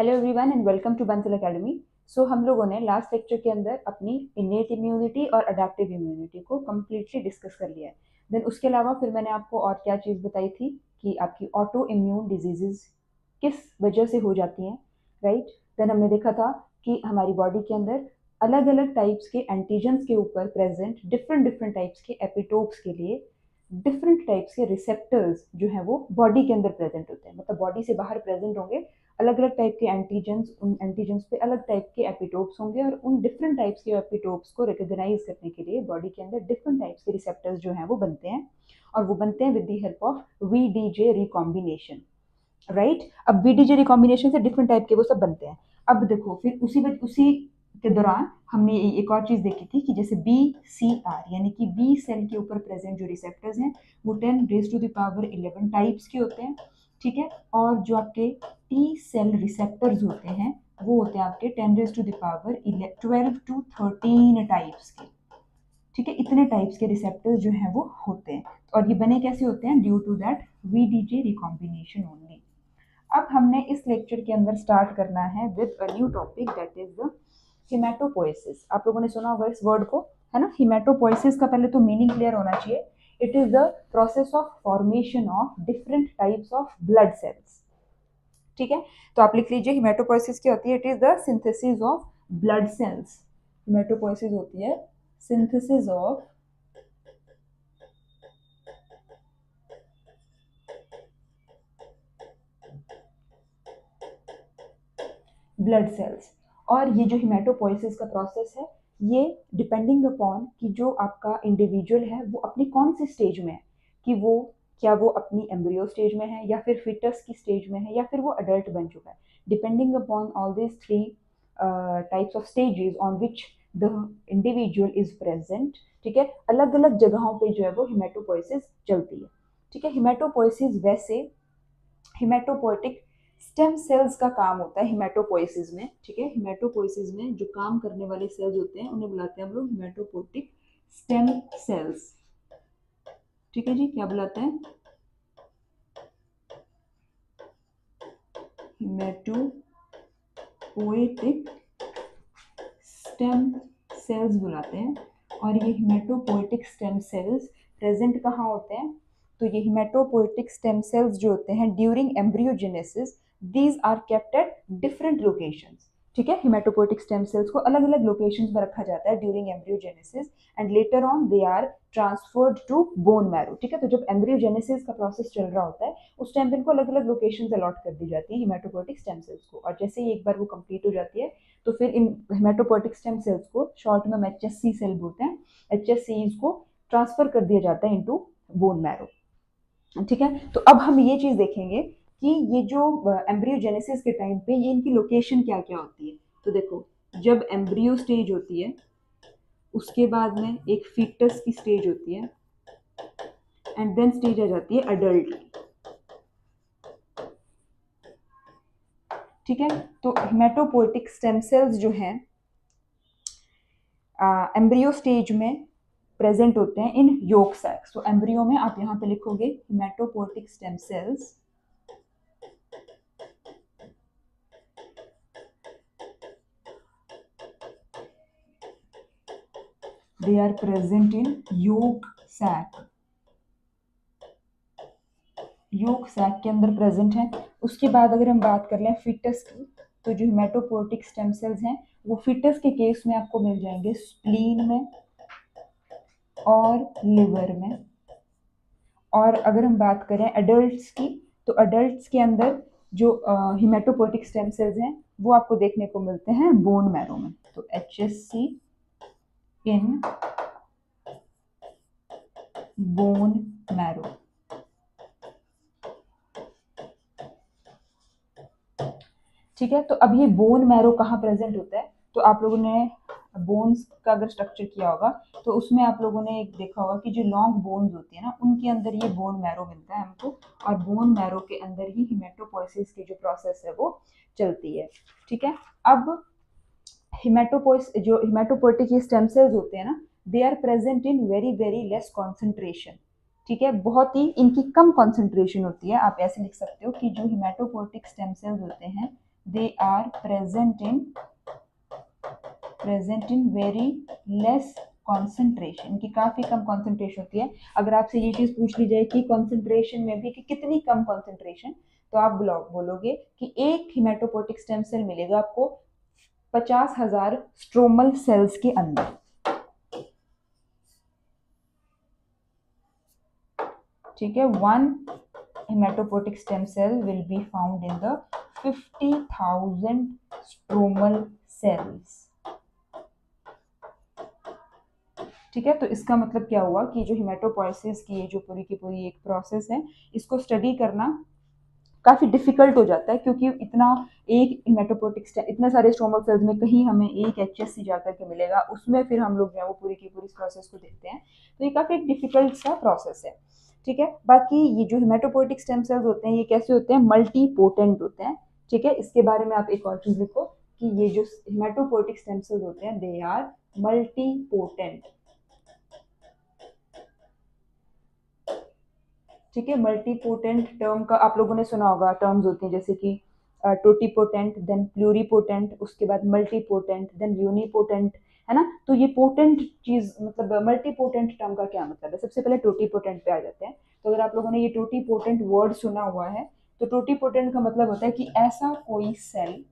Hello everyone and welcome to Bansal academy. So हम लोगों ने लास्ट लेक्चर के अंदर अपनी इनेट इम्यूनिटी और अडेप्टिव इम्यूनिटी को कम्प्लीटली डिस्कस कर लिया है। देन उसके अलावा फिर मैंने आपको और क्या चीज़ बताई थी कि आपकी ऑटो इम्यून डिजीजेज किस वजह से हो जाती हैं, राइट। देन हमने देखा था कि हमारी बॉडी के अंदर अलग अलग टाइप्स के एंटीजन्स के ऊपर प्रेजेंट डिफरेंट डिफरेंट टाइप्स के एपिटोप्स के लिए डिफरेंट टाइप्स के रिसेप्टर्स जो हैं वो बॉडी के अंदर प्रेजेंट होते हैं, मतलब बॉडी से बाहर प्रेजेंट होंगे। अलग अलग टाइप के एंटीजेंस, उन एंटीजेंस पे अलग टाइप के एपिटोप्स होंगे और उन डिफरेंट टाइप्स के एपिटोप्स को रिकॉग्नाइज करने के लिए बॉडी के अंदर डिफरेंट टाइप्स के रिसेप्टर्स जो हैं वो बनते हैं, और वो बनते हैं with the help of VDJ recombination, right. अब वीडीजे रिकॉम्बिनेशन से डिफरेंट टाइप के वो सब बनते हैं। अब देखो फिर उसी के दौरान हमने एक और चीज देखी थी कि जैसे बी सी आर यानी कि बी सेल के ऊपर प्रेजेंट जो रिसेप्टर्स हैं वो 10⁻11 टाइप्स के होते हैं, ठीक है। और जो आपके टी सेल रिसेप्टर्स होते हैं वो होते हैं आपके 10⁻12 to 13 टाइप्स के, ठीक है। इतने टाइप्स के रिसेप्टर्स जो हैं वो होते हैं, और ये बने कैसे होते हैं? Due to that VDJ recombination only. अब हमने इस लेक्चर के अंदर स्टार्ट करना है with a new topic that is the haematopoiesis. आप लोगों ने सुना होगा इस वर्ड को, है ना। हिमेटोपोइसिस का पहले तो मीनिंग क्लियर होना चाहिए। It is the process of formation of different types of blood cells, ठीक है। तो आप लिख लीजिए हिमेटोपोइसिस क्या होती है? It is the synthesis of blood cells. Haematopoiesis होती है सिंथेसिस ऑफ ब्लड सेल्स। और ये जो हिमेटोपोइसिस का प्रोसेस है ये डिपेंडिंग अपॉन कि जो आपका इंडिविजुअल है वो अपनी कौन सी स्टेज में है, कि वो क्या वो अपनी एम्ब्रियो स्टेज में है या फिर फिटस की स्टेज में है या फिर वो अडल्ट बन चुका है। Depending upon all this three types of stages on which the individual is present, ठीक है। अलग अलग जगहों पे जो है वो हिमेटोपोइसिस चलती है, ठीक है। हिमेटोपोइसिस वैसे हिमेटोपोइटिक स्टेम सेल्स का काम होता है हिमेटोपोइसिस में, ठीक है। हिमेटोपोइसिस में जो काम करने वाले सेल्स होते हैं उन्हें बुलाते हैं हम लोग हिमेटोपोइटिक स्टेम सेल्स, ठीक है जी। क्या बुलाते हैं? हिमेटोपोइटिक स्टेम सेल्स बुलाते हैं। और ये हिमेटोपोइटिक स्टेम सेल्स प्रेजेंट कहाँ होते हैं? तो ये हिमेटोपोइटिक स्टेम सेल्स जो होते हैं during embryogenesis these are kept at different locations, ठीक है। हिमेटोपोइटिक स्टेम सेल्स को अलग अलग लोकेशंस में रखा जाता है during embryogenesis and later on they are transferred to bone marrow, ठीक है। तो जब एम्ब्रियोजेनेसिस का प्रोसेस चल रहा होता है उस टाइम पे इनको अलग अलग लोकेशंस अलॉट कर दी जाती है हिमेटोपोइटिक स्टेम सेल्स को, और जैसे ही एक बार वो कंप्लीट हो जाती है तो फिर इन हेमेटोपोइटिक स्टेम सेल्स को शॉर्ट में हम एचएससी सेल बोलते हैं, एचएससी को ट्रांसफर कर दिया जाता है इनटू बोन मैरो, ठीक है। तो अब हम ये चीज देखेंगे कि ये जो एम्ब्रियोजेनेसिस के टाइम पे ये इनकी लोकेशन क्या क्या होती है। तो देखो जब एम्ब्रियो स्टेज होती है उसके बाद में एक फीटस की स्टेज होती है एंड देन स्टेज आ जाती है अडल्ट, ठीक है। तो हेमेटोपोइटिक स्टेम सेल्स जो हैं एम्ब्रियो स्टेज में प्रेजेंट होते हैं इन योक सैक्स। तो एम्ब्रियो में आप यहाँ पे लिखोगे haematopoietic stem cells they are present in yolk sac, yolk sac के अंदर प्रेजेंट है। उसके बाद अगर हम बात कर लें फिटस की, तो जो हेमेटोपोइटिक स्टेम सेल्स हैं वो फिटस के केस में आपको मिल जाएंगे स्प्लीन में और लिवर में। और अगर हम बात करें एडल्ट्स की, तो एडल्ट्स के अंदर जो हिमेटोपोइटिक स्टेम सेल्स हैं वो आपको देखने को मिलते हैं बोन मैरो में। तो HSC इन बोन मैरो, ठीक है। तो अब ये बोन मैरो कहाँ प्रेजेंट होता है? तो आप लोगों ने बोन्स का अगर स्ट्रक्चर किया होगा तो उसमें आप लोगों ने एक देखा होगा कि जो लॉन्ग बोन्स होती है ना उनके अंदर ये बोन मैरो मिलता है हमको, और बोन मैरो के अंदर ही हिमेटोपोइसिस की जो प्रोसेस है वो चलती है, ठीक है। अब हिमेटोपोइटिक ये स्टेम सेल्स होते हैं ना they are present in very very less concentration, ठीक है। बहुत ही इनकी कम कॉन्सेंट्रेशन होती है। आप ऐसे लिख सकते हो कि जो हिमेटोपोइटिक स्टेम सेल्स होते हैं they are present in very less concentration, इनकी काफी कम कॉन्सेंट्रेशन होती है। अगर आपसे ये चीज पूछ ली जाए कि कॉन्सेंट्रेशन में भी कि कितनी कम कॉन्सेंट्रेशन, तो आप बोलोगे कि एक हिमेटोपोटिक स्टेम सेल मिलेगा आपको 50,000 स्ट्रोमल सेल्स के अंदर। ठीक है, 1 hematopoietic stem cell will be found in the 50,000 stromal cells। ठीक है, तो इसका मतलब क्या हुआ कि जो हिमेटोपोइसिस की जो पूरी की पूरी एक प्रोसेस है, इसको स्टडी करना काफी डिफिकल्ट हो जाता है, क्योंकि एक हिमेटोपोटिक इतने सारे स्ट्रोमल सेल्स में कहीं हमें एक HSC जाकर के मिलेगा, उसमें फिर हम लोग जो है वो पूरी की पूरी प्रोसेस को देखते हैं, तो ये काफी डिफिकल्ट सा प्रोसेस है। ठीक है, बाकी ये जो हिमेटोपोइटिक स्टेम सेल्स होते हैं ये कैसे होते हैं, मल्टी पोटेंट होते हैं। ठीक है, इसके बारे में आप एक और चीज लिखो कि ये जो हिमेटोपोइटिक स्टेम सेल्स होते हैं दे आर मल्टी पोटेंट। ठीक है, मल्टी पोटेंट टर्म का आप लोगों ने सुना होगा, टर्म्स होती हैं जैसे कि टोटीपोटेंट, देन प्लूरीपोटेंट, उसके बाद मल्टीपोटेंट, देन यूनिपोटेंट, है ना। तो ये पोटेंट चीज मतलब मल्टीपोटेंट टर्म का क्या मतलब है, सबसे पहले टोटीपोटेंट पे आ जाते हैं। तो अगर आप लोगों ने ये टोटीपोटेंट वर्ड सुना हुआ है, तो टोटीपोटेंट का मतलब होता है कि ऐसा कोई सेल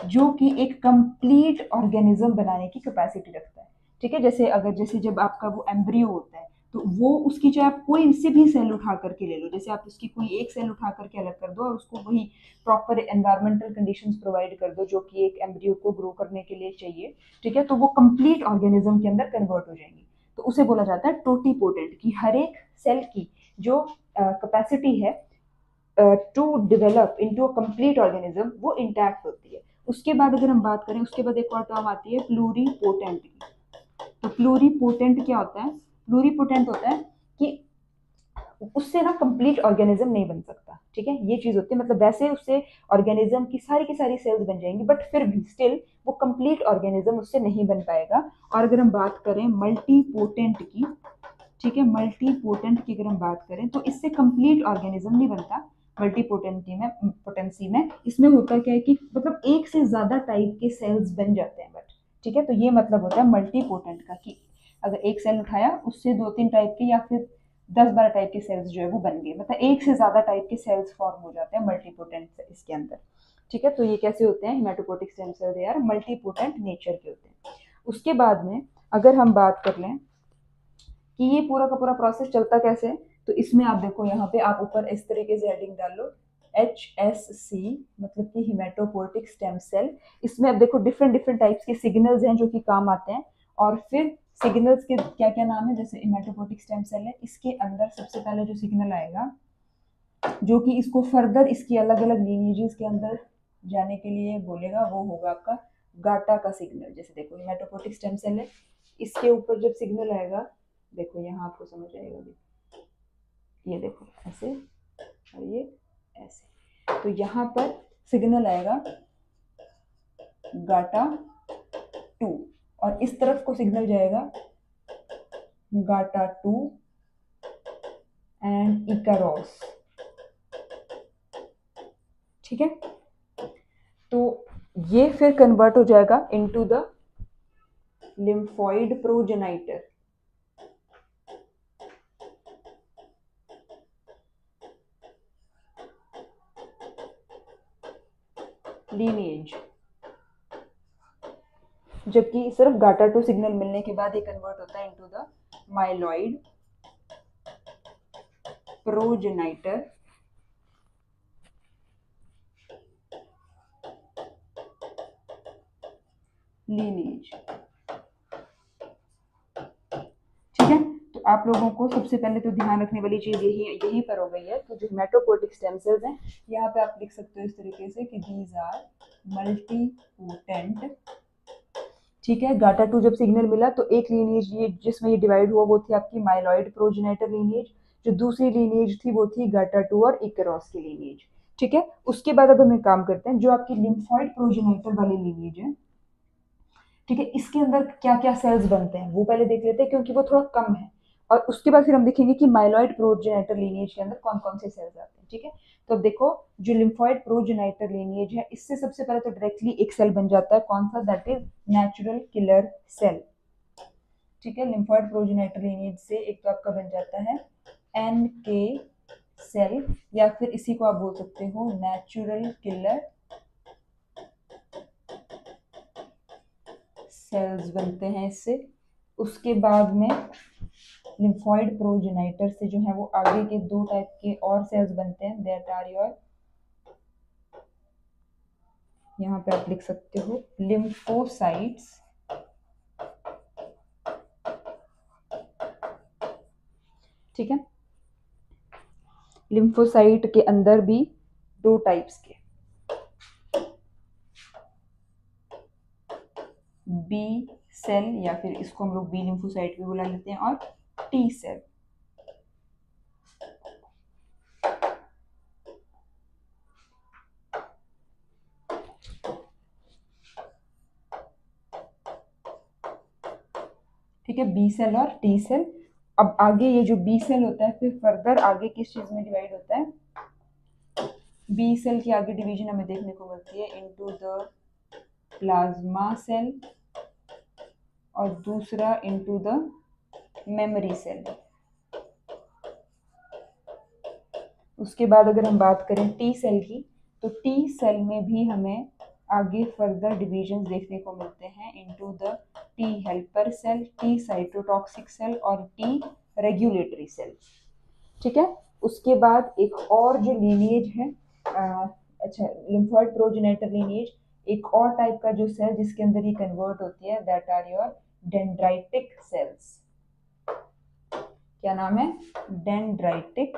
जो कि एक कंप्लीट ऑर्गेनिज्म बनाने की कैपेसिटी रखता है। ठीक है, जैसे जब आपका वो एम्ब्रियो होता है, तो वो उसकी चाहे आप कोई से भी सेल उठा करके ले लो, जैसे आप उसकी कोई एक सेल उठा करके अलग कर दो और उसको वही प्रॉपर एनवायरमेंटल कंडीशंस प्रोवाइड कर दो जो कि एक एम्ब्रियो को ग्रो करने के लिए चाहिए। ठीक है, तो वो कंप्लीट ऑर्गेनिज्म के अंदर कन्वर्ट हो जाएंगी, तो उसे बोला जाता है टोटीपोटेंट, की हर एक सेल की जो कैपेसिटी है to develop into a complete organism वो इंटैक्ट होती है। उसके बाद अगर हम बात करें, उसके बाद एक और टर्म आती है प्लूरीपोटेंट की। तो प्लूरीपोटेंट क्या होता है, प्लूरीपोटेंट होता है कि उससे ना कंप्लीट ऑर्गेनिज्म नहीं बन सकता। ठीक है, ये चीज होती है, मतलब वैसे उससे ऑर्गेनिज्म की सारी सेल्स बन जाएंगी, बट फिर भी स्टिल वो कंप्लीट ऑर्गेनिज्म उससे नहीं बन पाएगा। और अगर हम बात करें मल्टीपोटेंट की, ठीक है, मल्टीपोटेंट की अगर हम बात करें तो इससे कंप्लीट ऑर्गेनिज्म नहीं बनता। पोटेंसी में इसमें होता क्या है कि मतलब एक से ज्यादा टाइप के सेल्स बन जाते हैं, बट ठीक है, तो ये मतलब होता है मल्टीपोटेंट का कि अगर एक सेल उठाया उससे 2-3 टाइप के या फिर 10-12 टाइप के सेल्स जो है वो बन गए, मतलब एक से ज्यादा टाइप के सेल्स फॉर्म हो जाते हैं मल्टीपोटेंट इसके अंदर। ठीक है, तो ये कैसे होते हैं, हिमेटोपोटिक स्टेम सेल यार मल्टीपोटेंट नेचर के होते हैं। उसके बाद में अगर हम बात कर लें कि ये पूरा का पूरा प्रोसेस चलता कैसे है, तो इसमें आप देखो यहाँ पे आप ऊपर इस तरीके से हेडिंग डाल लो HSC, मतलब कि हिमेटोपोइटिक स्टेम सेल। इसमें अब देखो डिफरेंट टाइप्स के सिग्नल्स हैं जो कि काम आते हैं, और फिर सिग्नल्स के क्या क्या नाम है, जैसे हिमेटोपोइटिक स्टेम सेल है, इसके अंदर सबसे पहले जो सिग्नल आएगा जो कि इसको फर्दर इसकी अलग अलग लीनिएजेस के अंदर जाने के लिए बोलेगा, वो होगा आपका गाटा का सिग्नल। जैसे देखो हिमेटोपोइटिक स्टेम सेल है, इसके ऊपर जब सिग्नल आएगा, देखो यहाँ आपको समझ आएगा भी, ये देखो ऐसे और ये ऐसे, तो यहाँ पर सिग्नल आएगा गाटा 2 और इस तरफ को सिग्नल जाएगा गाटा 2 एंड इकारोस। ठीक है, तो ये फिर कन्वर्ट हो जाएगा into the lymphoid progenitor. Lineage, जबकि सिर्फ गाटा 2 सिग्नल मिलने के बाद ये कन्वर्ट होता है into the myeloid progenitor lineage. ठीक है, तो आप लोगों को सबसे पहले तो ध्यान रखने वाली चीज यही पर हो गई है। तो जो हिमेटोपोइटिक स्टेम सेल्स हैं, यहाँ पे आप लिख सकते हो इस तरीके से कि दीज आर मल्टीपोटेंट। ठीक है, गाटा 2 जब सिग्नल मिला तो एक लीनिएज ये जिसमें ये डिवाइड हुआ वो थी आपकी माइलॉइड प्रोजेनेटर लीनिएज, जो दूसरी लीनिएज थी वो थी गाटा 2 और इकेरोस की लीनिएज। ठीक है, उसके बाद अब हम एक काम करते हैं, जो आपकी लिम्फोइड प्रोजेनेटर वाली लीनिएज है, ठीक है, इसके अंदर क्या क्या सेल्स बनते हैं वो पहले देख लेते हैं, क्योंकि वो थोड़ा कम है। और उसके बाद फिर हम देखेंगे कि माइलॉइड प्रोजेनिटर लीनिएज के अंदर कौन कौन से सेल्स आते हैं। ठीक है, तो अब देखो जो लिम्फॉइड प्रोजेनिटर लीनिएज है, इससे सबसे पहले तो डायरेक्टली एक सेल बन जाता है, कौन सा, that is natural killer cell. ठीक है, लिम्फॉइड प्रोजेनिटर लीनिएज से एक तो आपका बन जाता है NK सेल, या फिर इसी को आप बोल सकते हो नेचुरल किलर सेल्स बनते हैं इससे। उसके बाद में लिम्फॉइड प्रोजेनिटर से जो है वो आगे के 2 टाइप के और सेल्स बनते हैं, दैट आर योर, यहाँ पे आप लिख सकते हो लिम्फोसाइट्स। ठीक है, लिम्फोसाइट के अंदर भी 2 टाइप्स के, बी सेल या फिर इसको हम लोग बी लिम्फोसाइट भी बुला लेते हैं, और टी सेल। ठीक है, बी सेल और टी सेल। अब आगे ये जो बी सेल होता है फिर फर्दर आगे किस चीज में डिवाइड होता है, बी सेल की आगे डिवीजन हमें देखने को मिलती है इनटू द प्लाज्मा सेल और दूसरा इनटू द मेमोरी सेल। उसके बाद अगर हम बात करें टी सेल की, तो टी सेल में भी हमें आगे फर्दर डिविजन देखने को मिलते हैं into the T helper cell, T cytotoxic cell और टी रेगुलेटरी सेल। ठीक है, उसके बाद एक और जो लीनिएज है, अच्छा लिम्फॉइड प्रोजेनिटर लीनिएज, एक और टाइप का जो सेल जिसके अंदर ये कन्वर्ट होती है, that are your dendritic cells. क्या नाम है, डेंड्राइटिक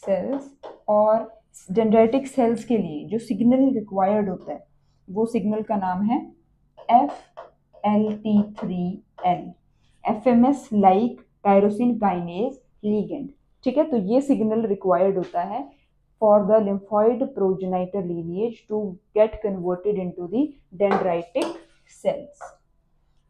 सेल्स। और डेंड्राइटिक सेल्स के लिए जो सिग्नल रिक्वायर्ड होता है वो सिग्नल का नाम है FLT3L, FMS like tyrosine kinase ligand. ठीक है, तो ये सिग्नल रिक्वायर्ड होता है for the lymphoid progenitor lineage to get converted into the dendritic cells.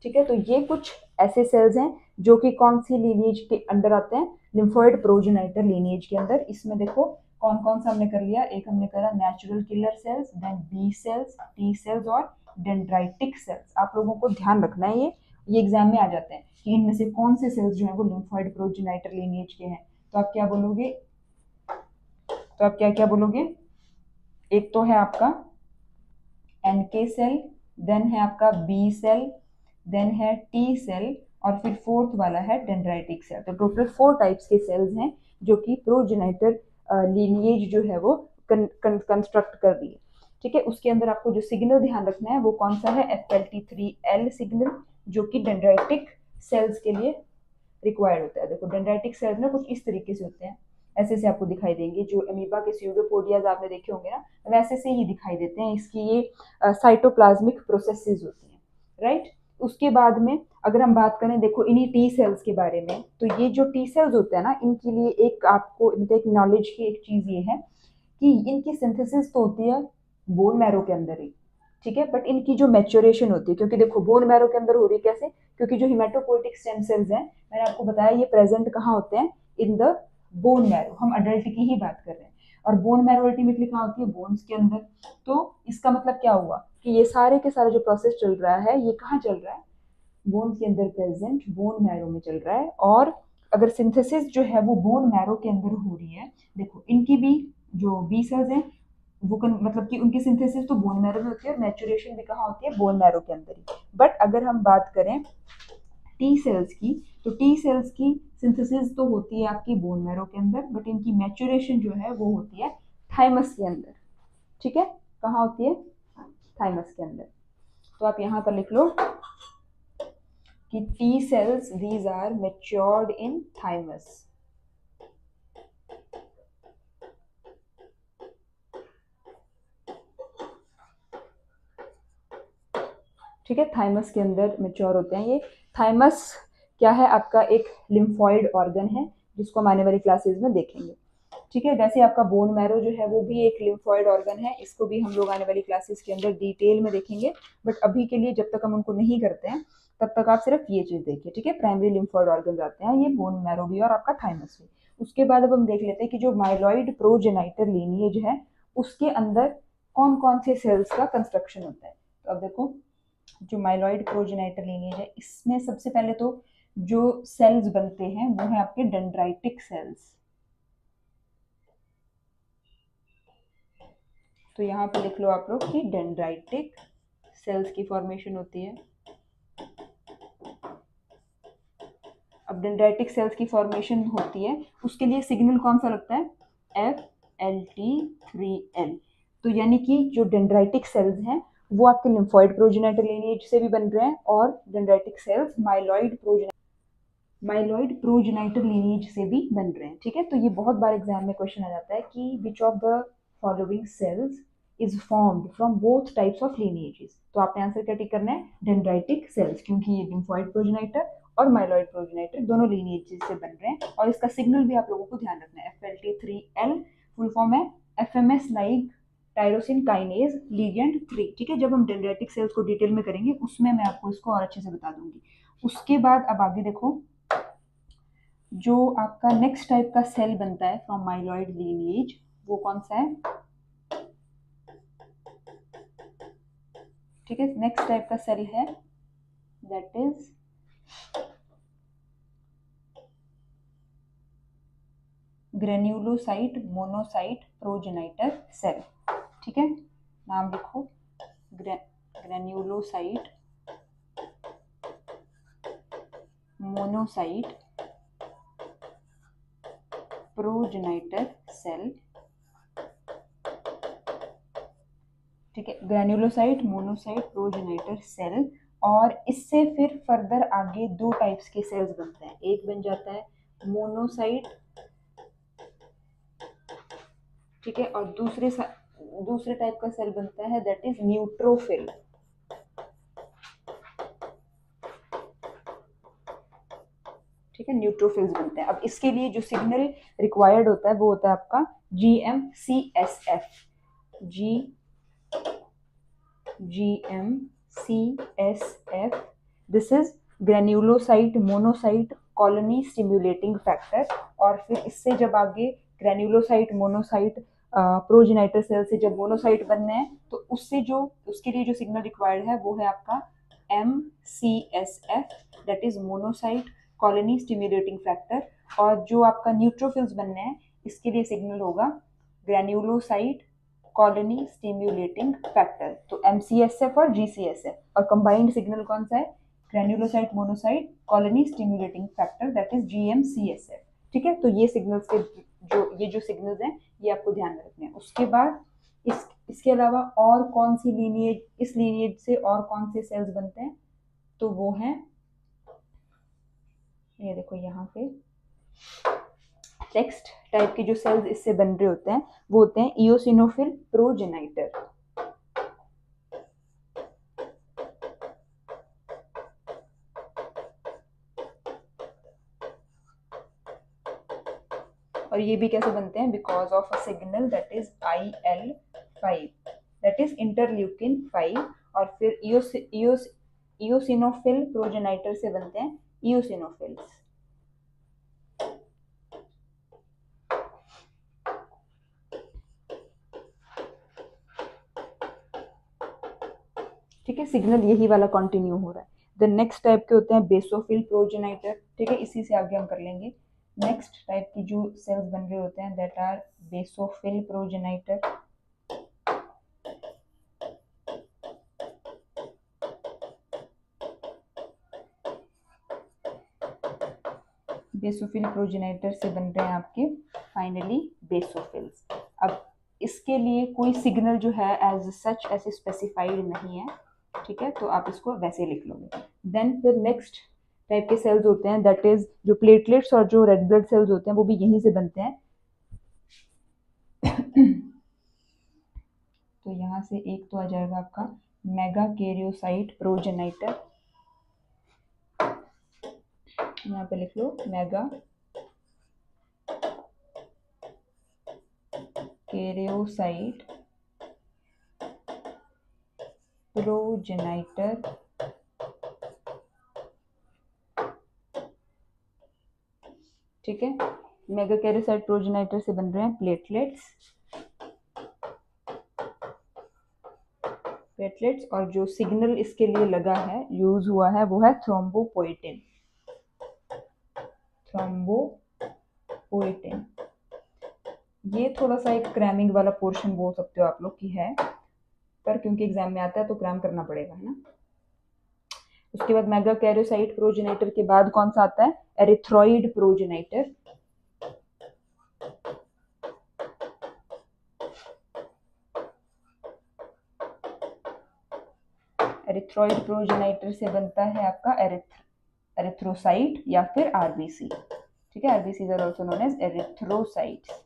ठीक है, तो ये कुछ ऐसे सेल्स हैं जो कि कौन सी लीनिएज के अंडर आते हैं, लिम्फॉइड प्रोजेनिटर लीनिएज के अंदर। इसमें देखो कौन कौन सा हमने कर लिया, एक हमने करा natural killer cells, then B cells, T cells और डेंड्राइटिक सेल्स। आप लोगों को ध्यान रखना है ये एग्जाम में आ जाते हैं कि इनमें से कौन से सेल्स जो है वो लिम्फॉइड प्रोजेनिटर लीनिएज के हैं। तो आप क्या बोलोगे, तो आप क्या क्या बोलोगे, एक तो है आपका NK सेल, देन है आपका बी सेल, देन है टी सेल और फिर फोर्थ वाला है डेंड्राइटिक सेल। तो टोटल 4 टाइप्स के सेल्स हैं जो कि प्रोजेनिटर लीनिएज जो है वो कंस्ट्रक्ट कर रही है। ठीक है, उसके अंदर आपको जो सिग्नल ध्यान रखना है वो कौन सा है, FLT3L सिग्नल, जो कि डेंड्राइटिक सेल्स के लिए रिक्वायर्ड होता है। देखो डेंड्राइटिक सेल्स ना कुछ इस तरीके से होते हैं, ऐसे से आपको दिखाई देंगे, जो अमीबा के स्यूडोपोडियाज आपने देखे होंगे ना, वैसे से ये दिखाई देते हैं। इसकी ये साइटोप्लाज्मिक प्रोसेसेस होती हैं, राइट। उसके बाद में अगर हम बात करें, देखो इन्हीं टी सेल्स के बारे में, तो ये जो टी सेल्स होते हैं ना, इनके लिए एक आपको एक नॉलेज की एक चीज ये है कि इनकी सिंथेसिस तो होती है बोन मैरो के अंदर ही। ठीक है, बट इनकी जो मैच्योरेशन होती है, क्योंकि देखो बोन मैरो के अंदर हो रही है कैसे, क्योंकि जो हिमेटोपोइटिक स्टेम सेल्स हैं, मैंने आपको बताया ये प्रेजेंट कहाँ होते हैं, इन द बोन मैरो। हम अडल्ट की ही बात कर रहे हैं, और बोन मैरो अल्टीमेटली कहाँ होती है, बोन्स के अंदर। तो इसका मतलब क्या हुआ कि ये सारे के सारे जो प्रोसेस चल रहा है ये कहाँ चल रहा है, बोन के अंदर प्रेजेंट बोन मैरो में चल रहा है। और अगर सिंथेसिस जो है वो बोन मैरो के अंदर हो रही है, देखो इनकी भी जो बी सेल्स हैं वो मतलब कि उनकी सिंथेसिस तो बोन मैरो में होती है और मैच्योरेशन भी कहाँ होती है, बोन मैरो के अंदर ही। बट अगर हम बात करें टी सेल्स की, तो टी सेल्स की सिंथेसिस तो होती है आपकी बोन मैरो के अंदर, बट इनकी मैच्योरेशन जो है वो होती है थाइमस के अंदर। ठीक है, कहाँ होती है, थाइमस के अंदर। तो आप यहाँ पर लिख लो कि T cells these are matured in thymus. ठीक है, थाइमस के अंदर मैच्योर होते हैं ये। थाइमस क्या है, आपका एक लिम्फॉइड ऑर्गन है जिसको हम आने वाली क्लासेस में देखेंगे। ठीक है। वैसे आपका बोन मैरो जो है वो भी एक लिम्फॉइड ऑर्गन है, इसको भी हम लोग आने वाली क्लासेस के अंदर डिटेल में देखेंगे, बट अभी के लिए जब तक हम उनको नहीं करते हैं तब तक आप सिर्फ ये चीज देखिए, ठीक है। प्राइमरी लिम्फॉइड ऑर्गन आते हैं, ये बोन मैरो भी और आपका थाइमस भी। उसके बाद अब हम देख लेते हैं कि जो माइलॉइड प्रोजेनाइटर लीनिएज है उसके अंदर कौन कौन से सेल्स का कंस्ट्रक्शन होता है। तो अब देखो, जो माइलॉइड प्रोजेनाइटर लीनिएज है इसमें सबसे पहले तो जो सेल्स बनते हैं वो है आपके डेंड्राइटिक सेल्स। तो यहाँ पे लिख लो आप लोग कि डेंड्राइटिक सेल्स की फॉर्मेशन होती है। अब डेंड्राइटिक सेल्स की फॉर्मेशन होती है, उसके लिए सिग्नल कौन सा लगता है, FLT3L। तो यानी कि जो डेंड्राइटिक सेल्स हैं वो आपके लिम्फॉइड प्रोजेनाइटर लीनिएज से भी बन रहे हैं, और dendritic sales myeloid progenitor lineage से भी बन रहे हैं, ठीक है। तो ये बहुत बार एग्जाम में क्वेश्चन आ जाता है कि which of the following cells is formed from both types of lineages. तो आपने आंसर क्या टिक करना है, डेंड्राइटिक सेल्स, क्योंकि ये लिम्फॉइड प्रोजेनाइटर और माइलॉइड प्रोजेनाइटर दोनों लीनिएजेस से बन रहे हैं। और इसका सिग्नल भी आप लोगों को ध्यान रखना है, FLT3L फुल फॉर्म है FMS like tyrosine kinase ligand 3, ठीक है। जब हम डेंड्राइटिक सेल्स को डिटेल में करेंगे उसमें मैं आपको इसको और अच्छे से बता दूंगी। उसके बाद अब आगे देखो, जो आपका नेक्स्ट टाइप का सेल बनता है फ्रॉम माइलॉइड लीनिएज वो कौन सा है, ठीक है। नेक्स्ट टाइप का सेल है that is granulocyte monocyte progenitor cell, ठीक है। नाम लिखो, ग्रेन्युलोसाइट मोनोसाइट प्रोजेनाइटर सेल, ठीक है। Granulocyte monocyte progenitor cell. और इससे फिर फर्दर आगे दो टाइप्स के सेल्स बनते हैं, एक बन जाता है मोनोसाइट, ठीक है, और दूसरे टाइप का सेल बनता है दैट इज न्यूट्रोफिल, ठीक है। न्यूट्रोफिल्स बनते हैं। अब इसके लिए जो सिग्नल रिक्वायर्ड होता है वो होता है आपका GM-CSF, GM-CSF। This is granulocyte monocyte colony stimulating factor. और फिर इससे जब आगे ग्रेन्युलोसाइट मोनोसाइट प्रोजेनाइटर सेल से जब मोनोसाइट बनने हैं तो उसके लिए जो सिग्नल रिक्वायर्ड है वो है आपका MCSF, that is monocyte colony stimulating factor. और जो आपका न्यूट्रोफिल्स बनने हैं इसके लिए सिग्नल होगा ग्रेन्युलोसाइट कॉलोनी स्टिम्युलेटिंग फैक्टर। तो MCSF और GCSF, और कंबाइंड सिग्नल कौन सा है, granulocyte monocyte colony stimulating factor that is GM-CSF, ठीक है। तो ये सिग्नल्स के जो सिग्नल्स हैं ये आपको ध्यान में रखने हैं। उसके बाद इसके अलावा और कौन सी लीनिएज, इस लीनिएज से और कौन से सेल्स बनते हैं, तो वो हैं, ये देखो यहाँ पे नेक्स्ट टाइप के जो सेल्स इससे बन रहे होते हैं वो होते हैं इओसिनोफिल प्रोजेनाइटर, और ये भी कैसे बनते हैं, because of a signal that is IL-5, that is interleukin 5। और फिर इओसिनोफिल प्रोजेनाइटर से बनते हैं इओसिनोफिल्स, ठीक है। सिग्नल यही वाला कंटिन्यू हो रहा है। द नेक्स्ट टाइप के होते हैं बेसोफिल प्रोजेनाइटर, ठीक है। इसी से आगे हम कर लेंगे। नेक्स्ट टाइप की जो सेल्स बन रहे होते हैं that are basophil progenitor, basophil progenitor से बन रहे हैं आपके फाइनली बेसोफिल्स। अब इसके लिए कोई सिग्नल जो है एज सच ऐसे स्पेसिफाइड नहीं है, ठीक है, तो आप इसको वैसे लिख लोगे। देन फिर नेक्स्ट टाइप के सेल्स होते हैं दैट इज जो प्लेटलेट्स और जो रेड ब्लड सेल्स होते हैं वो भी यहीं से बनते हैं। तो यहाँ से एक तो आ जाएगा आपका मेगा कैरियोसाइट प्रोजेनाइटर, यहाँ पे लिख लो मेगा कैरियोसाइट प्रोजेनाइटर ठीक है। मेगा कैरियोसाइट प्रोजेनाइटर से बन रहे हैं प्लेटलेट्स और जो सिग्नल इसके लिए लगा है, यूज हुआ है, वो है थ्रोम्बोपोएटिन। ये थोड़ा सा एक क्रैमिंग वाला पोर्शन बोल सकते हो आप लोग की है, पर क्योंकि एग्जाम में आता है तो क्रैम करना पड़ेगा, है ना। उसके बाद मेगा कैरियोसाइट प्रोजेनाइटर के बाद कौन सा आता है, एरिथ्रॉइड प्रोजेनाइटर। एरिथ्रॉइड प्रोजेनाइटर से बनता है आपका एरिथ्रोसाइट या फिर आरबीसी, ठीक है। RBC are also known as erythrocytes,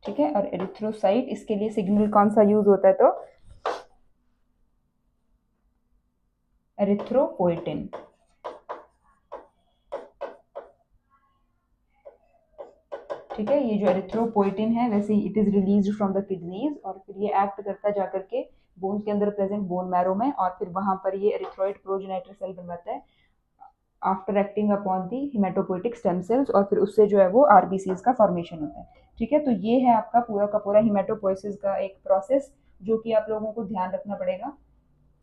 ठीक है। और एरिथ्रोसाइट, इसके लिए सिग्नल कौन सा यूज होता है, तो एरिथ्रोपोएटिन, ठीक है। ये जो एरिथ्रोपोएटिन है, वैसे it is released from the kidneys और फिर ये एक्ट करता है जाकर के बोन के अंदर प्रेजेंट बोन मैरो में, और फिर वहां पर ये एरिथ्रॉइड प्रोजेनाइटर सेल बनवाता है after acting upon the haematopoietic stem cells, और फिर उससे जो है वो आरबीसीज का फॉर्मेशन होता है, ठीक है। तो ये है आपका पूरा का पूरा हिमेटोपोइसिस का एक प्रोसेस, जो कि आप लोगों को ध्यान रखना पड़ेगा,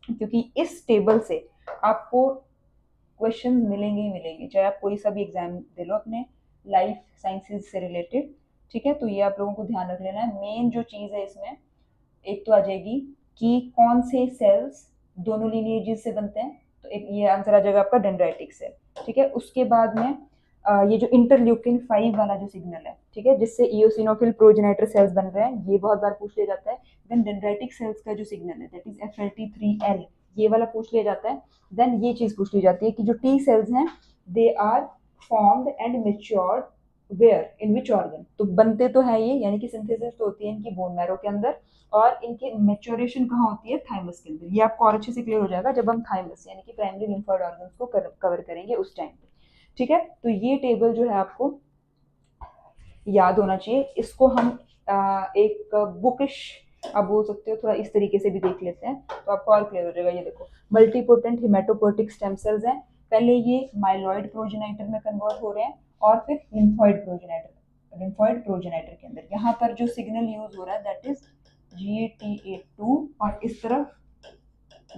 क्योंकि इस टेबल से आपको क्वेश्चन मिलेंगे ही मिलेंगे, चाहे आप कोई सा भी एग्जाम दे लो अपने लाइफ साइंसेज से रिलेटेड, ठीक है। तो ये आप लोगों को ध्यान रख लेना है। मेन जो चीज़ है इसमें, एक तो आ जाएगी कि कौन से सेल्स दोनों लिनिएजेस से बनते हैं, तो एक ये आंसर आ जाएगा आपका डेंड्राइटिक सेल, ठीक है। उसके बाद में ये जो इंटरल्यूकिन 5 वाला जो सिग्नल है, ठीक है, जिससे इओसिनोफिल प्रोजेनेटर सेल्स बन रहे हैं, ये बहुत बार पूछ लिया जाता है। देन डेंड्राइटिक सेल्स का जो सिग्नल है, दैट इज FLT3L, ये वाला पूछ लिया जाता है। देन ये चीज पूछ ली जाती है कि जो टी सेल्स हैं, they are formed and matured where, in which organ, तो बनते तो है ये, यानी कि सिंथेसिस तो होती है इनकी बोन मैरो के अंदर, और इनकी मेच्योरेशन कहाँ होती है, थाइमस के अंदर। ये आपको और अच्छे से क्लियर हो जाएगा जब हम थाइमस यानी कि प्राइमरी लिम्फोइड ऑर्गन्स को कवर करेंगे उस टाइम पे, ठीक है। तो ये टेबल जो है आपको याद होना चाहिए। इसको हम एक बुकिश आप बोल सकते हो, थोड़ा इस तरीके से भी देख लेते हैं तो आपको और क्लियर हो जाएगा। ये देखो, मल्टीपोटेंट हिमेटोपोएटिक स्टेम सेल्स हैं, पहले ये माइलॉइड प्रोजेनाइटर में कन्वर्ट हो रहे हैं और फिर लिम्फोइड प्रोजेनाइटर के अंदर यहाँ पर जो सिग्नल यूज हो रहा है, दैट इज GATA2, और इस तरफ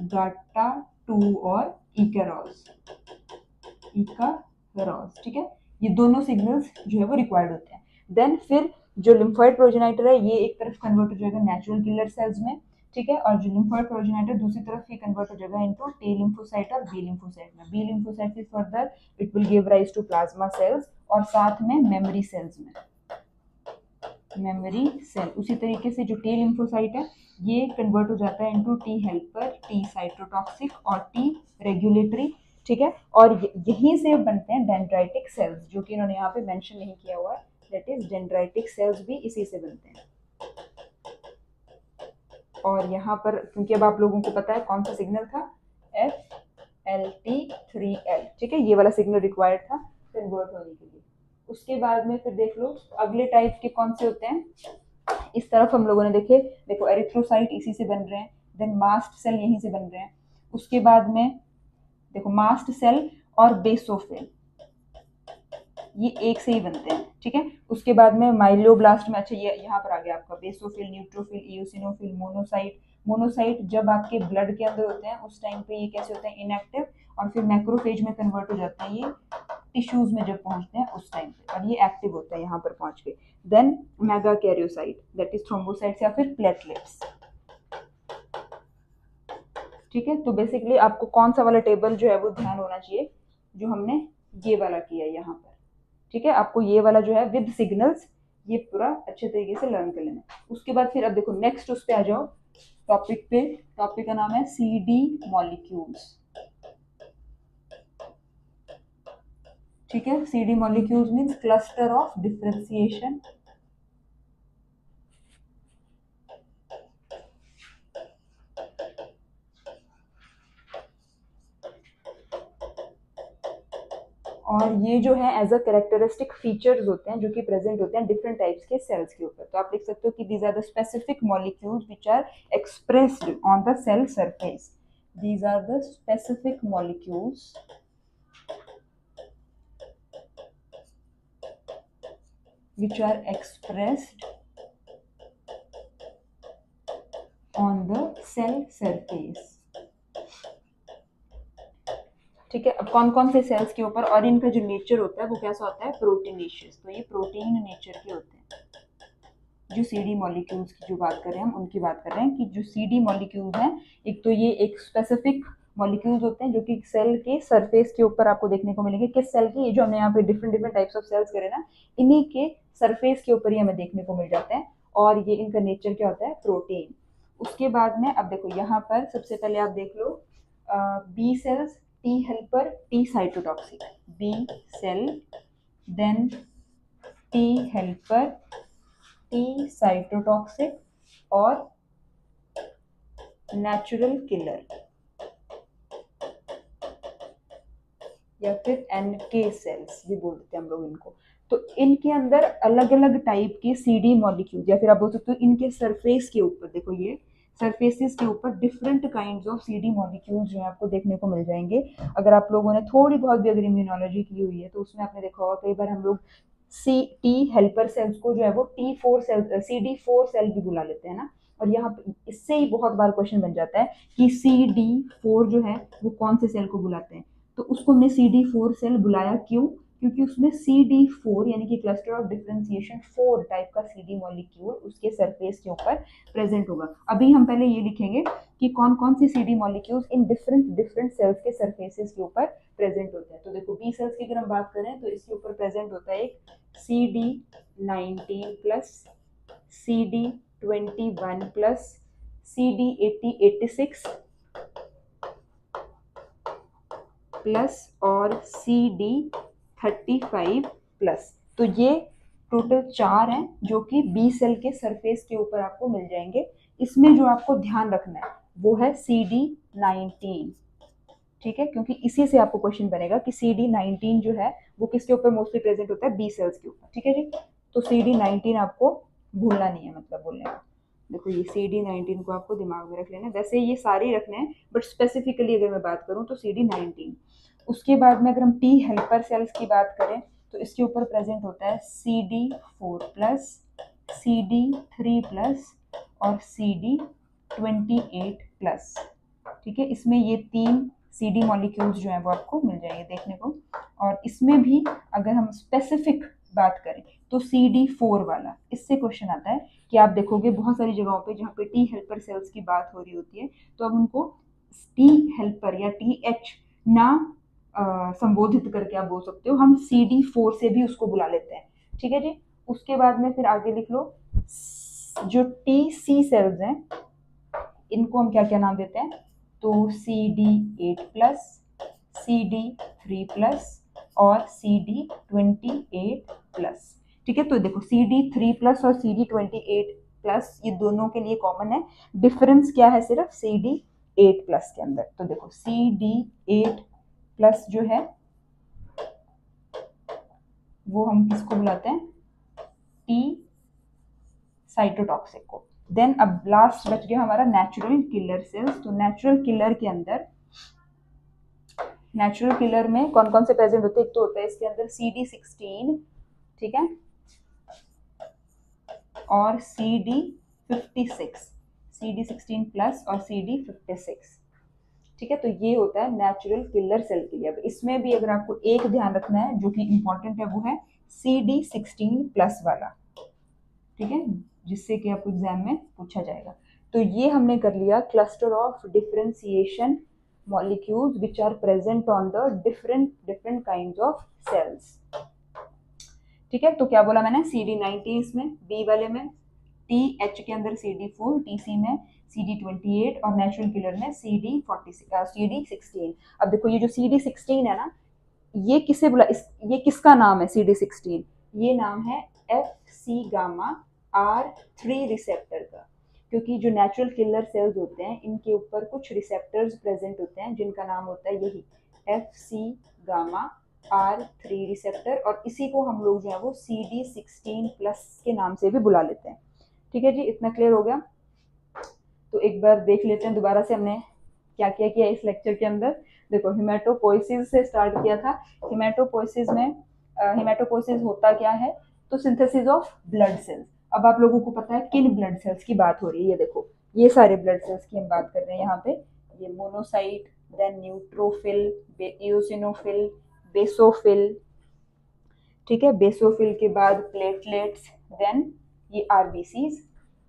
GATA2 और इकेरॉस, ठीक है। ये दोनों सिग्नल्स जो है वो रिक्वायर्ड होते हैं। देन फिर जो लिम्फोइड प्रोजेनाइटर है, ये एक तरफ कन्वर्ट हो जाएगा नेचुरल किलर सेल्स में, ठीक है, और जो लिम्फोइड प्रोजेनाइटर दूसरी तरफ ये कन्वर्ट हो जाएगा इनटू टी लिम्फोसाइट और बी लिम्फोसाइट में। बी लिम्फोसाइट से further it will give rise to plasma cells, और साथ में मेमोरी सेल्स में, मेमोरी सेल। उसी तरीके से जो टी लिम्फोसाइट है, ये कन्वर्ट हो जाता है into T helper, T cytotoxic और टी रेगुलेटरी, ठीक है। और यहीं से बनते हैं डेंड्राइटिक सेल्स, जो कि इन्होंने यहाँ पे मेंशन नहीं किया हुआ है, दैट इज डेंड्राइटिक सेल्स भी इसी से बनते हैं। और यहाँ पर क्योंकि अब आप लोगों को पता है कौन सा सिग्नल था, FLT3L, ठीक है, ये वाला सिग्नल रिक्वायर्ड था कन्वर्ट होने के लिए। उसके बाद में फिर देख लो अगले टाइप के कौन से होते हैं। इस तरफ हम लोगों ने देखे, देखो एरिथ्रोसाइट इसी से बन रहे हैं, देन मास्ट सेल यहीं से बन रहे हैं। उसके बाद में देखो मास्ट सेल और बेसोफिल, ये एक से ही बनते हैं, ठीक है। उसके बाद में माइलोब्लास्ट में, अच्छा ये यहाँ पर आ गया आपका बेसोफिल, न्यूट्रोफिल, इओसिनोफिल, मोनोसाइट जब आपके ब्लड के अंदर होते हैं उस टाइम पे ये कैसे होते हैं, इनएक्टिव, और फिर मैक्रोफेज में कन्वर्ट हो जाते हैं ये टिश्यूज में जब पहुंचते हैं उस टाइम पे, और ये एक्टिव होता है यहाँ पर पहुंच के। Then megakaryocyte, that is thrombocytes या फिर प्लेटलेट्स, ठीक है। तो बेसिकली आपको कौन सा वाला टेबल जो है वो ध्यान होना चाहिए, जो हमने ये वाला किया है यहाँ पर, ठीक है। आपको ये वाला जो है विद सिग्नल्स, ये पूरा अच्छे तरीके से लर्न कर लेना। उसके बाद फिर अब देखो नेक्स्ट उस पे आ जाओ टॉपिक पे। टॉपिक का नाम है CD मॉलिक्यूल्स, ठीक है। CD molecules means cluster of differentiation और ये जो है एज अ कैरेक्टरिस्टिक फीचर्स होते हैं जो कि प्रेजेंट होते हैं डिफरेंट टाइप्स के सेल्स के ऊपर। तो आप लिख सकते हो कि these are the specific molecules which are expressed on the cell surface. These are the specific molecules which are expressed on the cell surface। ठीक है, अब कौन कौन से सेल्स के ऊपर, और इनका जो नेचर होता है वो कैसा होता है, प्रोटीनेशियस। तो ये प्रोटीन नेचर के होते हैं। जो सीडी मॉलिक्यूल्स की जो बात कर रहे हैं हम उनकी बात कर रहे हैं कि जो सीडी मॉलिक्यूल्स हैं, एक तो ये एक स्पेसिफिक मॉलिक्यूल्स होते हैं जो कि सेल के सरफेस के ऊपर आपको देखने को मिलेंगे। किस सेल के, ये जो हमने यहाँ पे different different types of cells करे ना, इन्हीं के सरफेस के ऊपर ही हमें देखने को मिल जाते हैं। और ये इनका नेचर क्या होता है, प्रोटीन। उसके बाद में अब देखो यहाँ पर सबसे पहले आप देख लो B cells, T helper, T cytotoxic. B cell, then T helper, T cytotoxic और नेचुरल किलर या फिर एनके सेल्स भी बोलते हैं हम लोग इनको। तो इनके अंदर अलग अलग टाइप के सीडी मॉलिक्यूल, या फिर आप बोल सकते हो इनके सरफेस के ऊपर, देखो ये सरफेसेस के ऊपर different kinds of CD molecules जो है आपको देखने को मिल जाएंगे। अगर आप लोगों ने थोड़ी बहुत भी अगर इम्यूनोलॉजी की हुई है तो उसमें आपने देखा होगा कई बार हम लोग सी टी हेल्पर सेल्स को जो है वो T4 सेल, CD4 सेल भी बुला लेते हैं ना। और यहाँ पे इससे ही बहुत बार क्वेश्चन बन जाता है कि CD4 जो है वो कौन से सेल को बुलाते हैं। तो उसको हमने CD4 सेल बुलाया क्यों, क्योंकि उसमें CD4 यानी कि क्लस्टर ऑफ डिफरेंशिएशन 4 टाइप का सीडी मॉलिक्यूल उसके सरफेस के ऊपर प्रेजेंट होगा। अभी हम पहले ये लिखेंगे कि कौन कौन सी CD molecules in different different cells के सरफेसेस के ऊपर प्रेजेंट होते हैं। तो देखो बी सेल्स की अगर हम बात करें तो इसके ऊपर प्रेजेंट होता है एक CD19 plus, CD21 plus, CD86 plus और CD35 प्लस। तो ये टोटल 4 हैं जो कि बी सेल के सरफेस के ऊपर आपको मिल जाएंगे। इसमें जो आपको ध्यान रखना है वो है CD19, ठीक है, क्योंकि इसी से आपको क्वेश्चन बनेगा कि CD19 जो है वो किसके ऊपर मोस्टली प्रेजेंट होता है, बी सेल्स के ऊपर। ठीक है जी, तो CD19 आपको भूलना नहीं है, मतलब बोलने में। देखो ये CD19 को आपको दिमाग में रख लेना है, वैसे ये सारे ही रखने हैं बट स्पेसिफिकली अगर मैं बात करूँ तो CD19। उसके बाद में अगर हम टी हेल्पर सेल्स की बात करें तो इसके ऊपर प्रेजेंट होता है CD4 प्लस, CD3 प्लस और CD28 प्लस। ठीक है, इसमें ये 3 सीडी मॉलिक्यूल्स जो है वो आपको मिल जाएंगे देखने को। और इसमें भी अगर हम स्पेसिफिक बात करें तो CD4 वाला, इससे क्वेश्चन आता है कि आप देखोगे बहुत सारी जगहों पे जहाँ पे टी हेल्पर सेल्स की बात हो रही होती है तो अब उनको टी हेल्पर या TH ना संबोधित करके आप बोल सकते हो, हम CD4 से भी उसको बुला लेते हैं। ठीक है जी, उसके बाद में फिर आगे लिख लो जो TC सेल्स हैं इनको हम क्या क्या नाम देते हैं, तो CD8 प्लस, CD3 प्लस और CD28 प्लस। ठीक है, तो देखो CD3 प्लस और CD28 प्लस ये दोनों के लिए कॉमन है, डिफरेंस क्या है सिर्फ CD8 प्लस के अंदर। तो देखो CD8 प्लस जो है वो हम किसको बुलाते हैं, टी साइटोटॉक्सिक को। देन अब लास्ट बच गया हमारा नेचुरल किलर सेल्स। तो नेचुरल किलर के अंदर, नेचुरल किलर में कौन कौन से प्रेजेंट होते हैं, एक तो होता है इसके अंदर CD16, ठीक है, और CD16 प्लस और CD56। ठीक है, तो ये होता है नेचुरल किलर सेल के लिए। अब इसमें भी अगर आपको एक ध्यान रखना है जो कि इंपॉर्टेंट है वो है CD16 प्लस वाला, ठीक है, जिससे कि आपको एग्जाम में पूछा जाएगा। तो ये हमने कर लिया cluster of differentiation molecules which are present on the different kinds of cells. ठीक है, तो क्या बोला मैंने, CD19 इसमें, बी वाले में TH के अंदर CD4, TC में CD28 और नेचुरल किलर में CD16। अब देखो ये जो CD16 है ना, ये किसे बुला, ये किसका नाम है CD16, ये नाम है FC गामा R3 रिसेप्टर का। क्योंकि जो नेचुरल किलर सेल्स होते हैं इनके ऊपर कुछ रिसेप्टर्स प्रेजेंट होते हैं जिनका नाम होता है यही FC गामा CDR3 रिसेप्टर, और इसी को हम लोग जो है वो CD16+ के नाम से भी बुला लेते हैं। ठीक है जी, इतना क्लियर हो गया। तो एक बार देख लेते हैं दोबारा से हमने क्या क्या किया इस लेक्चर के अंदर। देखो, हिमेटोपोइसिस से स्टार्ट किया था। हिमेटोपोइसिस में हिमेटोपोइसिस होता क्या है, तो सिंथेसिस ऑफ ब्लड सेल्स। अब आप लोगों को पता है किन ब्लड सेल्स की बात हो रही है। ये देखो, ये सारे ब्लड सेल्स की हम बात कर रहे हैं यहाँ पे। ये monocyte, then neutrophil, eosinophil, basophil. ठीक है, बेसोफिल के बाद प्लेटलेट्स, देन ये आरबीसीज।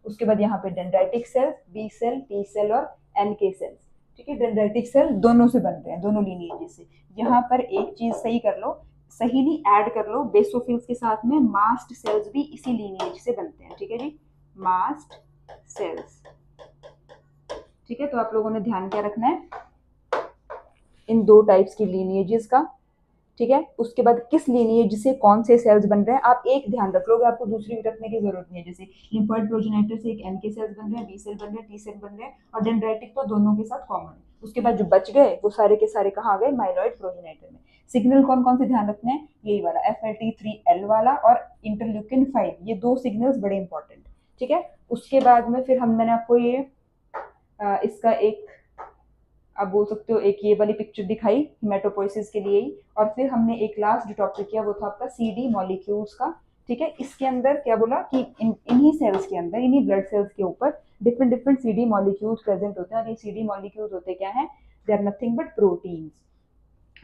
उसके बाद यहाँ पे dendritic cells, B cell, T cell और एनके सेल्स। ठीक है, डेंड्राइटिक सेल दोनों से बनते हैं, दोनों लीनिएज से। यहाँ पर एक चीज सही कर लो, सही नहीं ऐड कर लो, बेसोफिल्स के साथ में मास्ट सेल्स भी इसी लीनिएज से बनते हैं। ठीक है जी, मास्ट सेल्स। ठीक है, तो आप लोगों ने ध्यान क्या रखना है इन दो टाइप्स की लीनिएजेस का। ठीक है, उसके बाद किस लीनिएज से कौन से सेल्स बन रहे हैं आप एक ध्यान रख लोगे, आपको दूसरी भी रखने की जरूरत नहीं है। जैसे लिम्फोइड प्रोजेनेटर से एक एनके सेल्स बन रहे हैं, बी सेल बन रहे हैं, टी सेल बन रहे हैं, और डेंड्राइटिक तो दोनों के साथ कॉमन है। उसके बाद जो बच गए वो सारे के सारे कहाँ गए, माइलॉइड प्रोजेनेटर में। सिग्नल कौन कौन से ध्यान रखने हैं, यही वाला FLT3L वाला और इंटरल्यूकिन 5, ये दो सिग्नल्स बड़े इंपॉर्टेंट। ठीक है, उसके बाद में फिर मैंने आपको ये इसका एक, आप बोल सकते हो एक ये वाली पिक्चर दिखाई हिमेटोपोइसिस के लिए ही। और फिर हमने एक लास्ट जो टॉपिक किया वो था आपका CD मॉलिक्यूल्स का। ठीक है, इसके अंदर क्या बोला कि इन्हीं सेल्स के अंदर, इन्हीं ब्लड सेल्स के ऊपर different different CD molecules present होते हैं। और ये CD मॉलिक्यूल्स होते क्या है, they are nothing but proteins.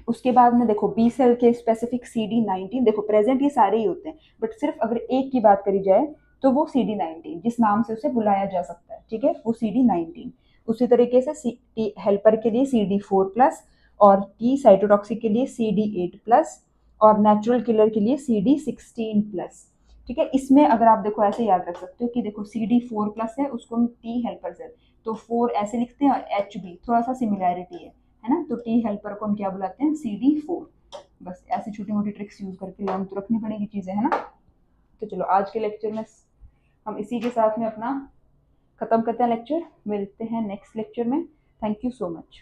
उसके बाद में देखो बी सेल के स्पेसिफिक CD19, देखो प्रेजेंट ये सारे ही होते हैं, बट सिर्फ अगर एक की बात करी जाए तो वो CD19 जिस नाम से उसे बुलाया जा सकता है। ठीक है, वो CD19। उसी तरीके से टी हेल्पर के लिए CD4+, और टी साइटोटॉक्सिक के लिए CD8+, और नेचुरल किलर के लिए CD16+। ठीक है, इसमें अगर आप देखो ऐसे याद रख सकते हो कि देखो CD4+ है, उसको हम टी हेल्पर सेल, तो 4 ऐसे लिखते हैं और HB थोड़ा सा सिमिलैरिटी है ना, तो टी हेल्पर को हम क्या बुलाते हैं, CD4। बस ऐसी छोटी मोटी ट्रिक्स यूज करके लर्न तो रखनी पड़ेगी चीजें, है ना। तो चलो आज के लेक्चर में हम इसी के साथ में अपना खत्म करते हैं लेक्चर, मिलते हैं नेक्स्ट लेक्चर में। Thank you so much.